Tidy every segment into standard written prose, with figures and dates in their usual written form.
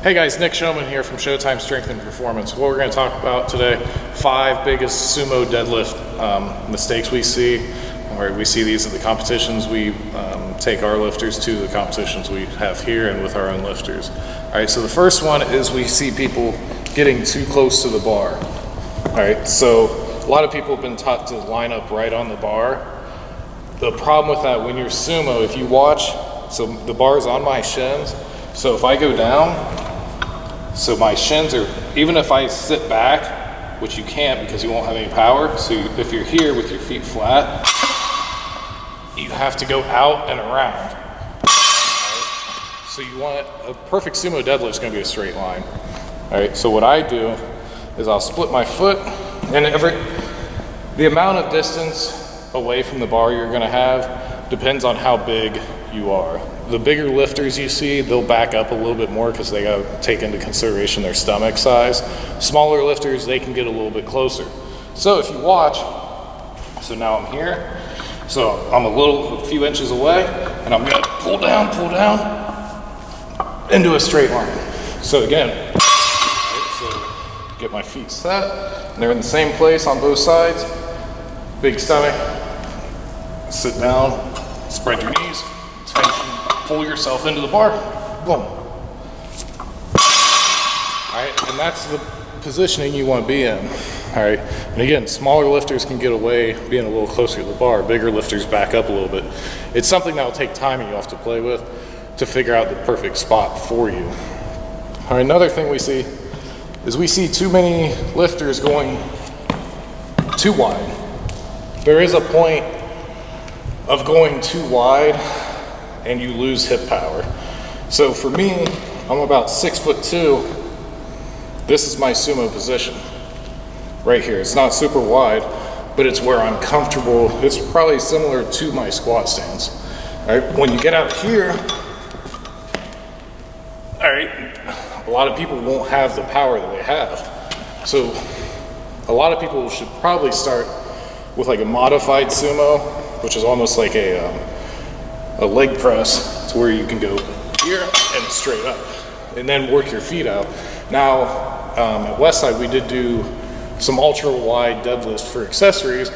Hey guys, Nick Showman here from Showtime Strength and Performance. What we're going to talk about today, 5 biggest sumo deadlift mistakes we see. We see these at the competitions. We take our lifters to the competitions we have here and with our own lifters. All right, so the first one is we see people getting too close to the bar. All right, so a lot of people have been taught to line up right on the bar. The problem with that, when you're sumo, if you watch, so the bar is on my shins, so if I go down, so my shins are, even if I sit back, which you can't because you won't have any power, so if you're here with your feet flat, you have to go out and around. Right? So you want, a perfect sumo deadlift is going to be a straight line. All right, so what I do is I'll split my foot, and the amount of distance away from the bar you're going to have depends on how big you are. The bigger lifters you see, they'll back up a little bit more because they got to take into consideration their stomach size. Smaller lifters, they can get a little bit closer. So if you watch, so now I'm here, so I'm a few inches away, and I'm gonna pull down into a straight line. So again, right, so get my feet set, and they're in the same place on both sides. Big stomach, sit down, spread your knees, tension. Pull yourself into the bar, boom. All right, and that's the positioning you want to be in. All right, and again, smaller lifters can get away being a little closer to the bar. Bigger lifters back up a little bit. It's something that will take time and you have to play with to figure out the perfect spot for you. All right, another thing we see is we see too many lifters going too wide. There is a point of going too wide and you lose hip power. So for me, I'm about 6'2". This is my sumo position, right here. It's not super wide, but it's where I'm comfortable. It's probably similar to my squat stance. All right, when you get out here, all right, a lot of people won't have the power that they have. So a lot of people should probably start with like a modified sumo, which is almost like a leg press, to where you can go here and straight up and then work your feet out. Now at Westside we did do some ultra wide deadlifts for accessories,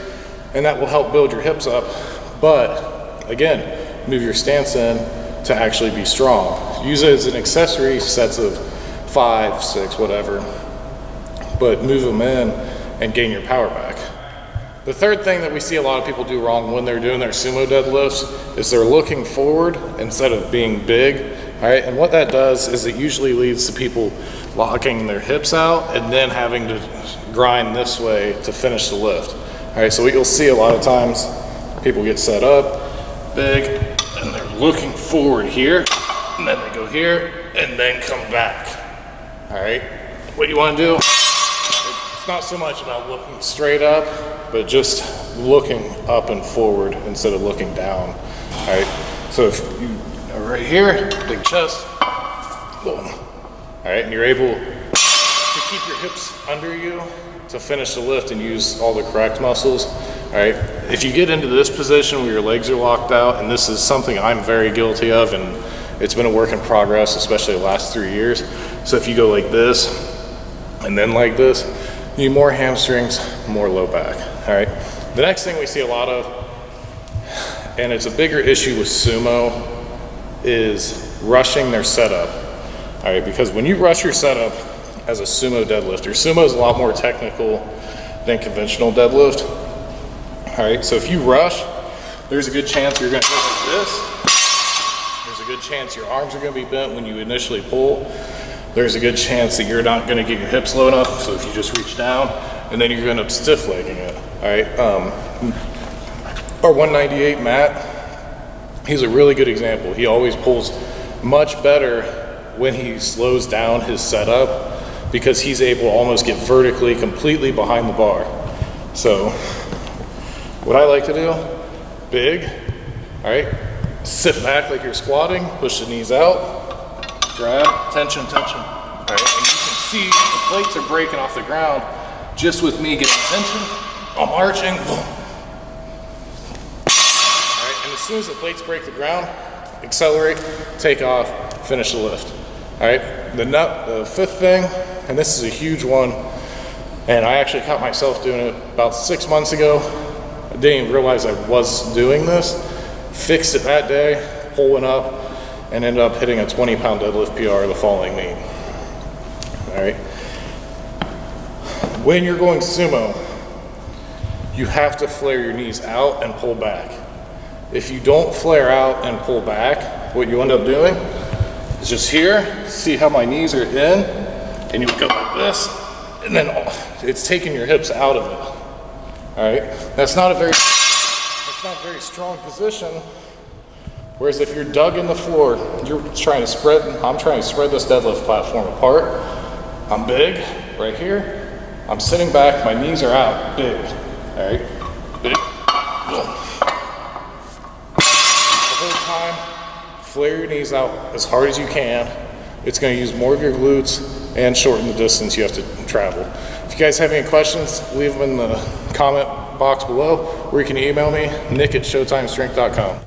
and that will help build your hips up, but again, move your stance in to actually be strong. Use it as an accessory, sets of 5, 6, whatever, but move them in and gain your power back. The third thing that we see a lot of people do wrong when they're doing their sumo deadlifts is they're looking forward instead of being big. All right, and what that does is it usually leads to people locking their hips out and then having to grind this way to finish the lift. All right, so what you'll see a lot of times, people get set up big and they're looking forward here, and then they go here and then come back. All right, what you want to do, it's not so much about looking straight up, but just looking up and forward instead of looking down. All right, so if you are right here, big chest, boom. All right, and you're able to keep your hips under you to finish the lift and use all the correct muscles. All right, if you get into this position where your legs are locked out, and this is something I'm very guilty of, and it's been a work in progress, especially the last 3 years. So if you go like this and then like this, you need more hamstrings, more low back. All right, the next thing we see a lot of, and it's a bigger issue with sumo, is rushing their setup. All right, because when you rush your setup as a sumo deadlifter, sumo is a lot more technical than conventional deadlift. All right, so if you rush, there's a good chance you're gonna go like this. There's a good chance your arms are gonna be bent when you initially pull. There's a good chance that you're not gonna get your hips low enough, so if you just reach down, and then you're gonna end up stiff legging it. All right, our 198 Matt, he's a really good example. He always pulls much better when he slows down his setup, because he's able to almost get vertically completely behind the bar. So what I like to do, big, all right, sit back like you're squatting, push the knees out, grab, tension, tension. All right, and you can see the plates are breaking off the ground just with me getting tension. I'm arching, boom. All right, and as soon as the plates break the ground, accelerate, take off, finish the lift. All right, the fifth thing, and this is a huge one, and I actually caught myself doing it about 6 months ago. I didn't even realize I was doing this. Fixed it that day, pulling up, and ended up hitting a 20-pound deadlift PR the following meet. All right. When you're going sumo, you have to flare your knees out and pull back. If you don't flare out and pull back, what you end up doing is just here, see how my knees are in, and you go like this, and then it's taking your hips out of it. All right, that's not a very strong position. Whereas if you're dug in the floor, I'm trying to spread this deadlift platform apart. I'm big right here. I'm sitting back, my knees are out, big. All right, big. The whole time, flare your knees out as hard as you can. It's going to use more of your glutes and shorten the distance you have to travel. If you guys have any questions, leave them in the comment box below, or you can email me, nick@showtimestrength.com.